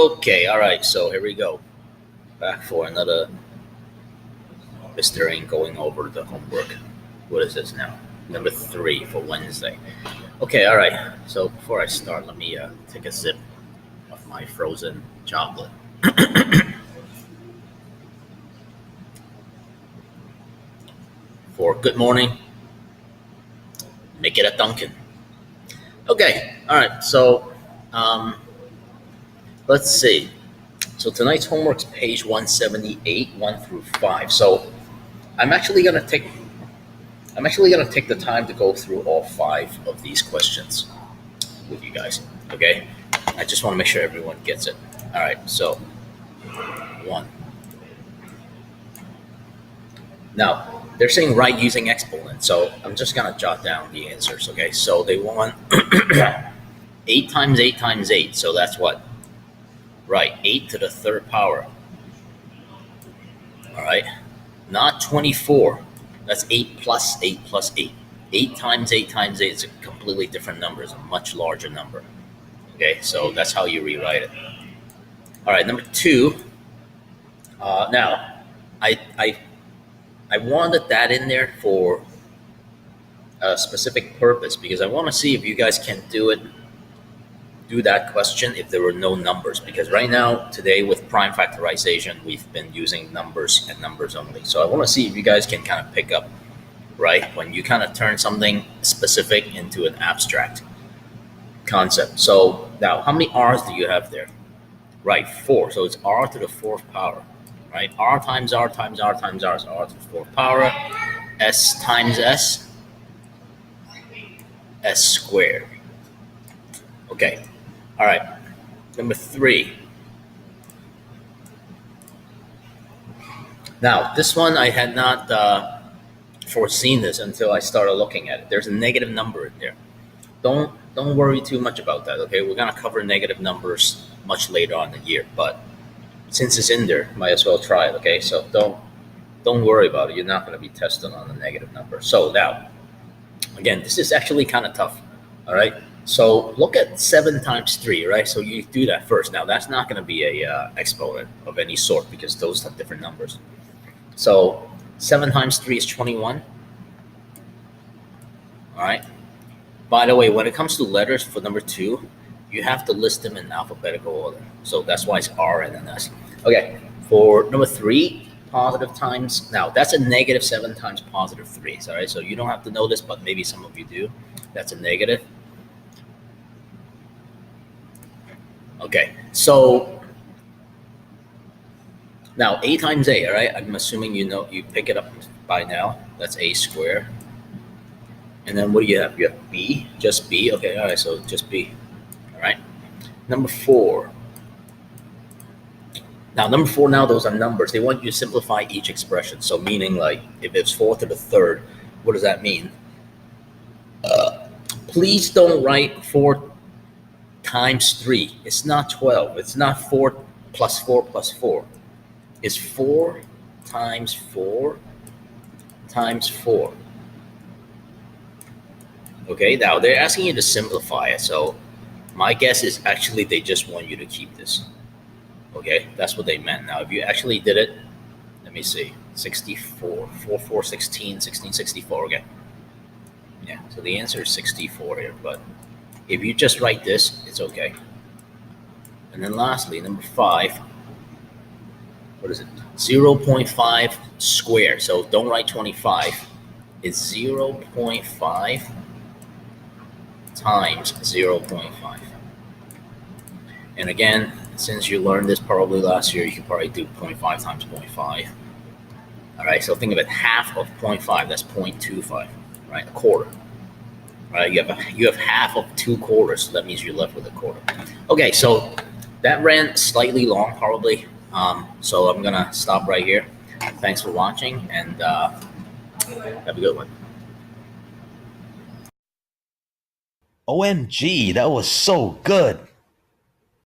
Okay, all right, so here we go. Back for another Mr. going over the homework. What is this now? Number 3 for Wednesday. Okay, all right. So before I start, let me take a sip of my frozen chocolate. For good morning, make it a Dunkin'. Okay, all right. So let's see. So tonight's homework's page 178, 1 through 5. So I'm actually gonna take the time to go through all 5 of these questions with you guys. Okay, I just want to make sure everyone gets it. All right. So 1. Now they're saying write using exponent, so I'm just gonna jot down the answers. Okay, so they want 8 times 8 times 8. So that's what? Right, 8 to the 3rd power. All right, not 24. That's 8 plus 8 plus 8. 8 times 8 times 8 is a completely different number. It's a much larger number. Okay, so that's how you rewrite it. All right, number 2. Now, I wanted that in there for a specific purpose because I want to see if you guys can do that question if there were no numbers, because right now today with prime factorization we've been using numbers and numbers only. So I want to see if you guys can kind of pick up right when you kind of turn something specific into an abstract concept. So now how many r's do you have there? Right, 4. So it's r to the 4th power, right? R times r times r times r is r to the 4th power. S times s, s squared. Okay. All right, number 3. Now, this one I had not foreseen this until I started looking at it. There's a negative number in there. Don't worry too much about that. Okay, we're gonna cover negative numbers much later on in the year, but since it's in there, might as well try it. Okay, so don't worry about it. You're not gonna be tested on a negative number. So now, again, this is actually kind of tough. All right. So look at 7 times 3, right? So you do that first. Now that's not going to be a exponent of any sort because those have different numbers. So 7 times 3 is 21. All right. By the way, when it comes to letters for number 2, you have to list them in alphabetical order. So that's why it's R and then S. Okay. For number 3, positive times. Now that's a negative 7 times positive 3. All right. So you don't have to know this, but maybe some of you do. That's a negative. Okay, so now a times a, all right? I'm assuming you pick it up by now. That's a squared. And then what do you have? You have b, just b. Okay, all right, so just b. All right. Number 4. Now, number 4, now those are numbers. They want you to simplify each expression. So meaning like if it's 4 to the 3rd, what does that mean? Please don't write 4 times 3. It's not 12. It's not 4 plus 4 plus 4. It's 4 times 4 times 4. Okay, now they're asking you to simplify it. So my guess is actually they just want you to keep this. Okay, that's what they meant. Now, if you actually did it, let me see, 64, 4, 4, 16, 16, 64. Okay. Yeah, so the answer is 64 here, but if you just write this, it's okay. And then lastly, number 5, what is it? 0.5 squared. So don't write 25. It's 0.5 times 0.5. And again, since you learned this probably last year, you could probably do 0.5 times 0.5. All right, so think of it, half of 0.5, that's 0.25, right? A quarter. Right, you have half of 2 quarters, so that means you're left with a quarter. Okay, so that ran slightly long, probably. So I'm gonna stop right here. Thanks for watching, and have a good one. OMG, that was so good.